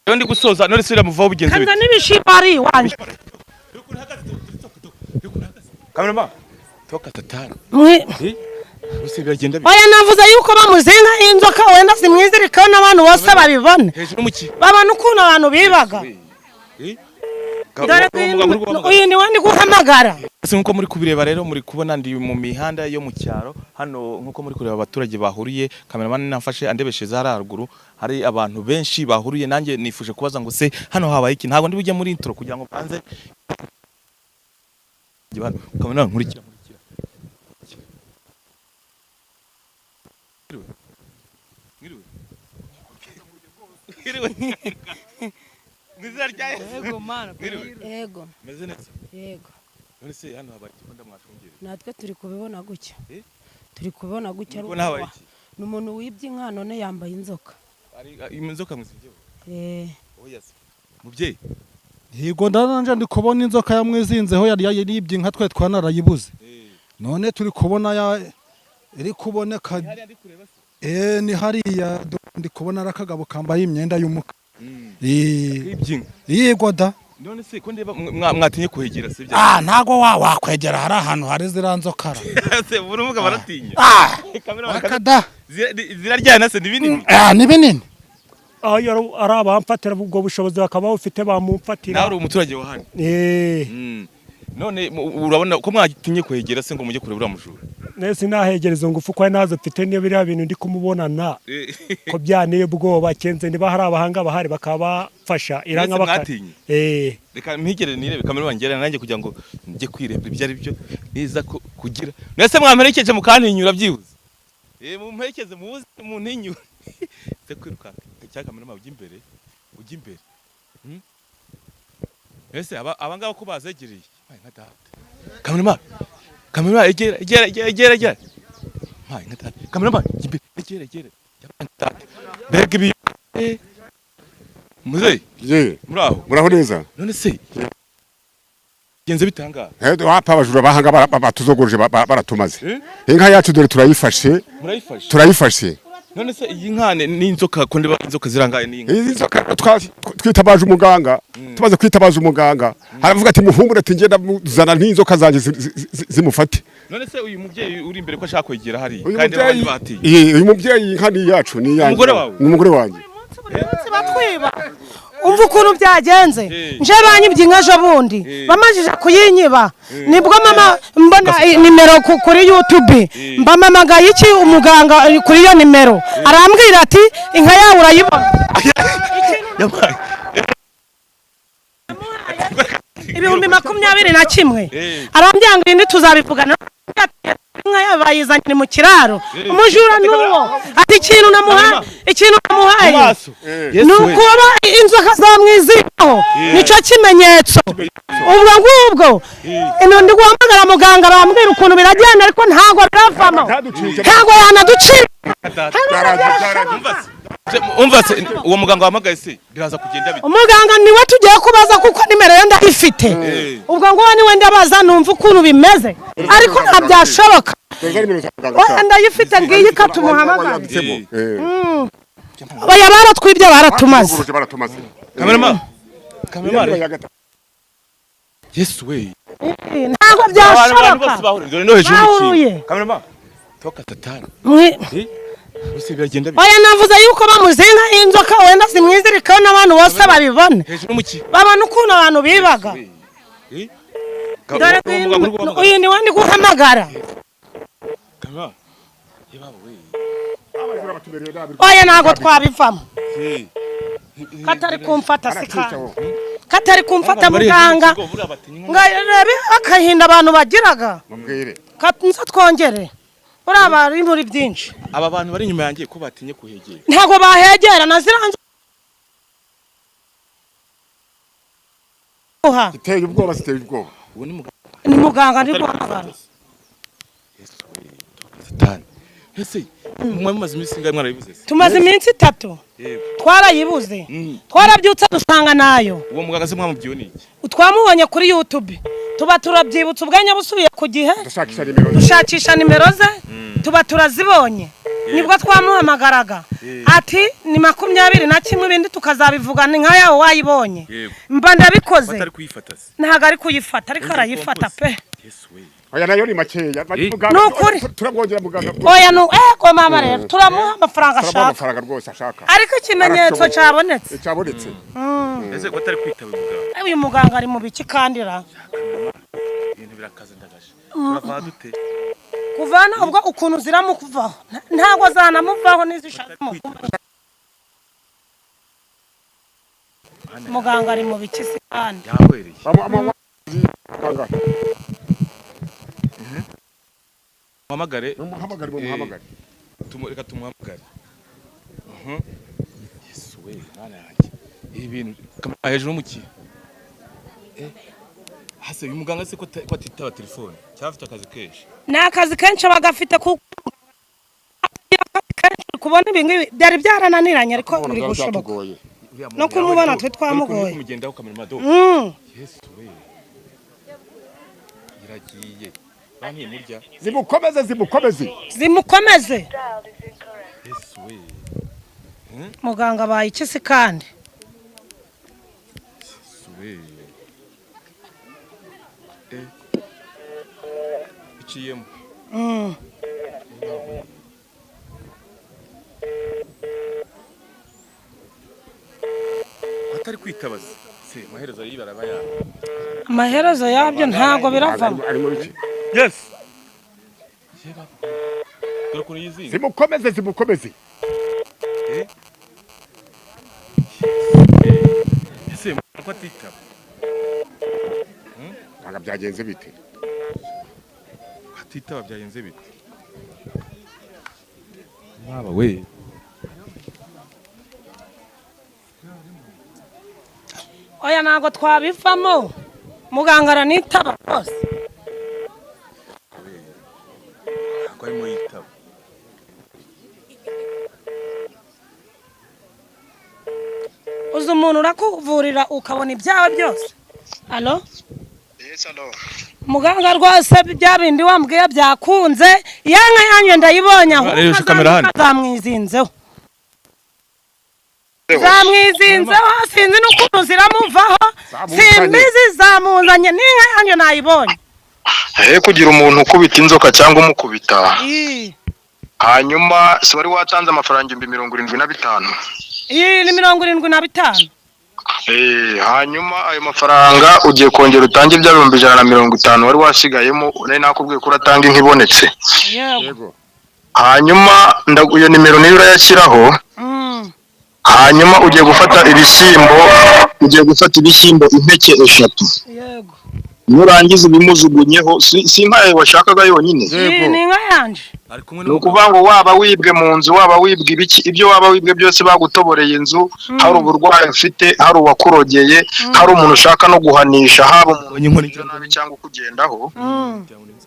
Yo ndi gusoza none sira muvaho bigenze bite. Kanza nibishibari wanje. Kamerama. Toka tatara. Oya navuze yuko bamuzinga inzoka wenda simwizirika n'abantu bose babibone. Hejuru muki. Babana ukuntu abantu bibaga. Uyu ni wandi guhamagara. Nkuko muri kubireba rero muri kubona ndi mu mihanda yo mu cyaro hano nkuko muri kureba abaturage bahuriye cameraman nafashe andebesheza haraguru hari abantu benshi bahuriye nanjye nifuje kubaza ngo se hano habaye iki ntago ndi bujye muri intro kugira ngo banze cameraman nkurikira Yego mana yego meze neza yego none se hano habaye ikunda mwashungire natwe turi kubibona gutya turi kubibona gutya n'umuntu wibye inka none yambaye inzoka ari inzoka mwisibye oya se mubyeyi yego ndananje ndi kubona inzoka yamwizinzeho yari yibye inka twe twanarayibuze none turi kubona iri kuboneka ni hariya ndi kubona arakagabo kambaye imyenda y'umuka yego da none se ko ndeba mwatinye kuhegera sibyo ntago wakwegera hari ahantu hari ziranzokara se uruvuga baratinya kamera ziraryana se ni binini ni binini ayo ari abamfatira ubwo bushobozi bakaba bafite bamumfatira nawe uri umuturage wa hano none urabona ko mwatinye kuhegera se ngo mujye kureba uramujura nese nahegereza ngufu kwa nazo mfite niyo biriya bintu ndi kumubonana ko byaniye ubwoba kenze niba hari abahanga bahari bakabafasha iranga bakati reka mpigere nirebe kamera wangera nanjye kugira ngo njye kwireba ibyo ari byo niza kugira nese mwamperekeje mukantinyura byibuze mumperekeze muzi muntinyura se kwiruka cya kamera ma ujye imbere nese abangaba ko bazegereye nka data kamera egera mai nka data kamera egera bega bi muze muraho neza none se genze bitanga wapa abajura bahanga batuzogoje baratumaze inka yacu dore turayifashe none se iyi nkane n'inzoka ko ndiba inzoka zirangaye n'inka inzoka twitabaje umuganga tumaze kwitabaza umuganga aravuga ati muhumure ati ngenda muzana n'inzoka zanje zimufate none se uyu mubyeyi uri imbere ko ashaka kwegera hari kandi abandi batiye uyu mubyeyi inka ni yacu ni yanjye umugore wanjye batwiba umva ukuntu byagenze nje banyibye inka jo bundi bamajije kuyinyiba nibwo mama mbona nimero kuri YouTube mbamamagaye iki umuganga kuri iyo nimero arambwira ati inka yawe urayibona ibihumbi 21 arambwira ngo indi tuzabivugana inka yabayizanye mu kiraro umujura nuwo ati ikintu namuhaye nukuba inzoka zamwiziho nico kimenyetso ubwo ino ndi guhamagara muganga bambwira ukuntu biragenda ariko ntago biravamo ntago yanaducira umva se uwo muganga wamagaye se biraza kugenda bite umuganga niwe tugiye kubaza kuko nimero yo ndayifite ubwo ngo niwe ndabaza numva ukuntu bimeze ariko ntabyashoboka ndayifite ngiyi katumuhamagara baya baratwibye baratumaze kamera Yesu we ntago byashoboka no hejuru kamera toka tatara oya navuze yuko bamuzinga inzoka wenda simwizirika n'abantu bose babibone babana ukuntu abantu bibaga uyu ni wandi guhamagara oya ntago twabivamo katari kumfata katari kumfata muganga ngarebe akahinda abantu bagiraga katunza twongere uraba ari muri byinshi aba bantu bari inyuma yangiye ko batinye kuhegera ntago bahegera naziranze iteye ubwoba ubu ni muganga ndi guhamagara satani ese mumaze iminsi ingahe mwarayibuze tumaze iminsi 3 twarayibuze twarabyutse dusanga nayo uwo muganga se mwamubyiwe niki utwamubonye kuri YouTube tuba turabyibutsa ubwanya busubiye ku gihe dushakisha nimero ze tuba turazibonye nibwo twamuhamagaraga ati ni 21 ibindi tukazabivuga ni nka yawe wayibonye mba ndabikoze ntago ari kuyifata ariko arayifata pe oya nayo ni makeya nukuri turabwongera muganga oya no ego mama rero turamuha amafaranga ashaka amafaranga rwose ashaka ariko ikimenyetso cyabonetse ese ko atari kwitaba muganga uyu muganga ari mu biki kandira ibintu birakaze ndagaje turava dute kuvana ubwo ukuntu ziramukuvaho ntago zanamuvaho nizishaka muganga ari mu biki se kandi yahwereye muhamagare reka tumuhamagare yesu we mwana yanjye ibintu hejuru muki hase uyu muganga se ko atitaba telefone cyafite akazi kenshi n'akazi kenshi bagafite kubona ibingibi byari byarananiranye ariko biri gushoboka no kumubona twe twamugoye kumugendaho kamera mado yesu we iragiye bani murya zimukomeze yesu we muganga bayikisi kandi yesu we iciyemo atari kwitabaza se amaherezo y'ibara yabo amaherezo yabyo ntago biravamo yes dore ko yizinga zimukomeze ese ko atitaba ntaga byagenze bite atitaba byagenze bite baba we oya ntago twabivamo muganga aranitaba rwose ntabwo arimo yitaba uzi umuntu urakuvurira ukabona ibyawe byose alo muganga rwose bya bindi wambwiye byakunze yanka yanjye ndayibonye aho zamwizinzeho sinzi n'ukuntu ziramuvaho simbizi zamuzanye n'inka yanjye nayibonye kugira umuntu ukubita inzoka cyangwa umukubita hanyuma si wari watanze amafaranga 75,000 iyi ni 75,000 hanyuma ayo mafaranga ugiye kongera utange ibya 150 wari wasigayemo nari nakubwiye ko uratanga inkibonetse yego hanyuma iyo nimero niyo urayashyiraho hanyuma ugiye gufata ibishyimbo impeke 3 yego nurangiza bimujugunyeho si inka washakaga yonyine ni inka yanje nukuvuga ngo waba wibwe mu nzu waba wibwe ibiki ibyo waba wibwe byose bagutoboreye inzu hari uburwayi ufite hari uwakurogeye hari umuntu ushaka no guhanisha haba umuntu nabi cyangwa kugendaho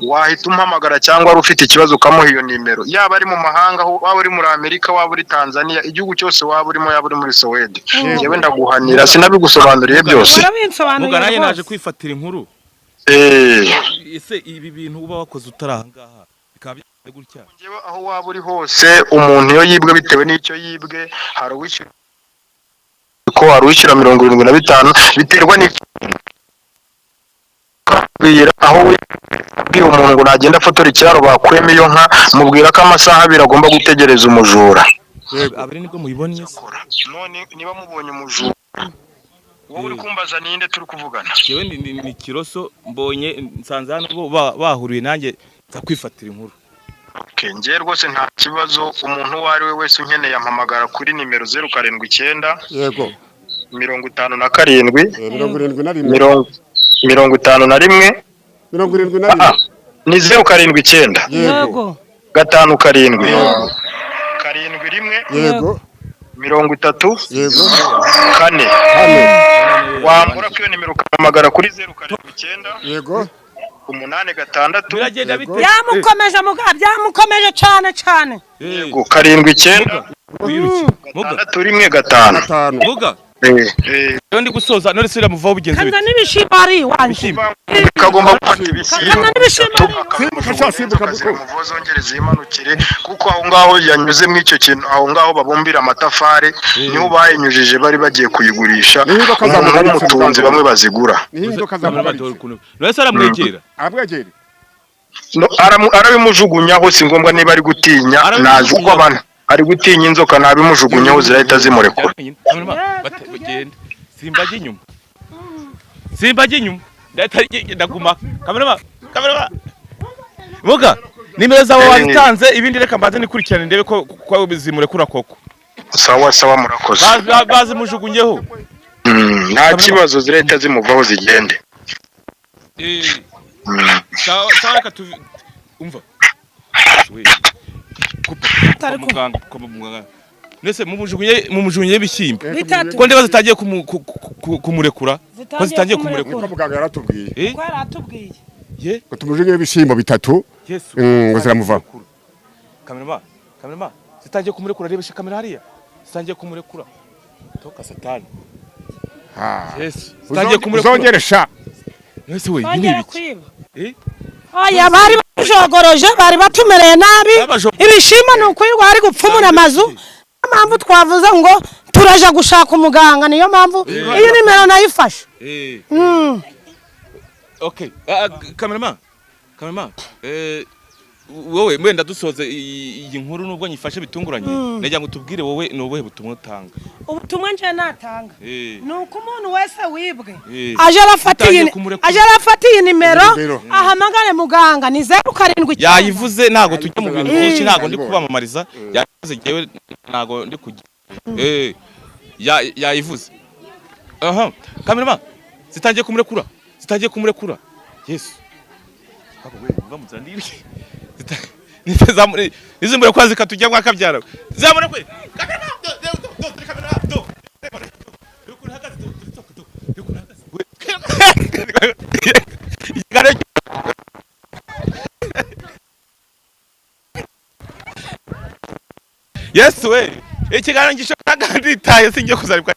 wahita umpamagara cyangwa ari ufite ikibazo ukamuha iyo nimero yaba ari mu mahanga waba uri muri Amerika waba uri Tanzania igihugu cyose waba urimo yaba uri muri Sweden yewe ndaguhanira sinabigusobanuriye byose mugaraye naje kwifatira inkuru ese ibi bintu uba wakoze utarahangaha bikaba gutya ngewe aho waba uri hose umuntu iyo yibwe bitewe n'icyo yibwe hari uwishyura ko hari uwishyura 75 biterwa n'icyo aho wibwira umuntu ngo nagenda afotora ikiraro bakwema iyo nka mubwira ko amasaha 2 agomba gutegereza umujura abari nibwo muyibonye none niba mubonye umujura wowe uri kumbaza ninde turi kuvugana yewe ni Kiroso mbonye nsanze hano bahuriye nanjye za kwifatira inkuru ngiye rwose nta kibazo umuntu uwo ari we wese unkeneye ampamagara kuri nimero 079 yego 57 51 ni 079 yego 57 71 yego 30 yego 4 wambura ko iyo nimero ukamagara kuri 079 yego 86 byamukomeje byamukomeje cyane yego 79 muga 6 1 5 muga Yo ndi gusoza none se iramuvaho bigenze kanza bite n'ibishimbo ari iwanje kagomba gufata ibishyimbo kanza n'ibishimbo ari muvo zongere zimanukire kuko aho ngaho yanyuze mu icyo kintu aho ngaho babumbira amatafari niho bayinyujije bari bagiye kuyigurisha n'umutunzi bamwe bazigura none se aramwegera arabimujugunyaho si ngombwa niba ari gutinya naje uko abana ari gutinya inzoka nabimujugunyaho zirahita zimurekura simbajye inyuma ndaguma kamera muga nimero zawe wazitanze ibindi reka mbaze nikurikirane ndebe ko zimurekura koko sawa murakoze bazimujugunyeho nta kibazo zirahita zimuvaho zigende sawa reka umva kwa muganga nese mumujugunye ibishyimbo ko ndeba zitagiye kumurekura ko zitangiye kumurekura muganga yaratubwiye ko yaratubwiye ko tumujugunye ibishyimbo 3 ngo ziramuva kamera zitangiye kumurekura rebesha kamera hariya zitangiye kumurekura toka satani yes zitangiye kumurekura uzongeresha nese we ibi nibiki oya bari bajogoroje bari batumereye nabi ibishimbo nukwirwa ari gupfumura amazu mpamvu twavuze ngo turaja gushaka umuganga niyo mpamvu iyi nimero nayifashe okay cameraman wowe mwenda dusoze iyi nkuru nubwo nyifashe bitunguranye najya ngo tubwire wowe nubuhe butumwa utanga ubutumwa nje natanga nuko umuntu wese wibwe aje arafata iyi nimero ahamagare muganga ni 07 yayivuze nago tujya mu bintu byinshi nago ndi kubamamariza yavuze jewe nago ndi kujya yayivuze cameraman zitangiye kumurekura Yesu ako we bamuzandire nizimbure kwa zikatujya kwa kabyara zamure kwe Yes we ikiganiro gishaka nditaye singiye kuzarikwa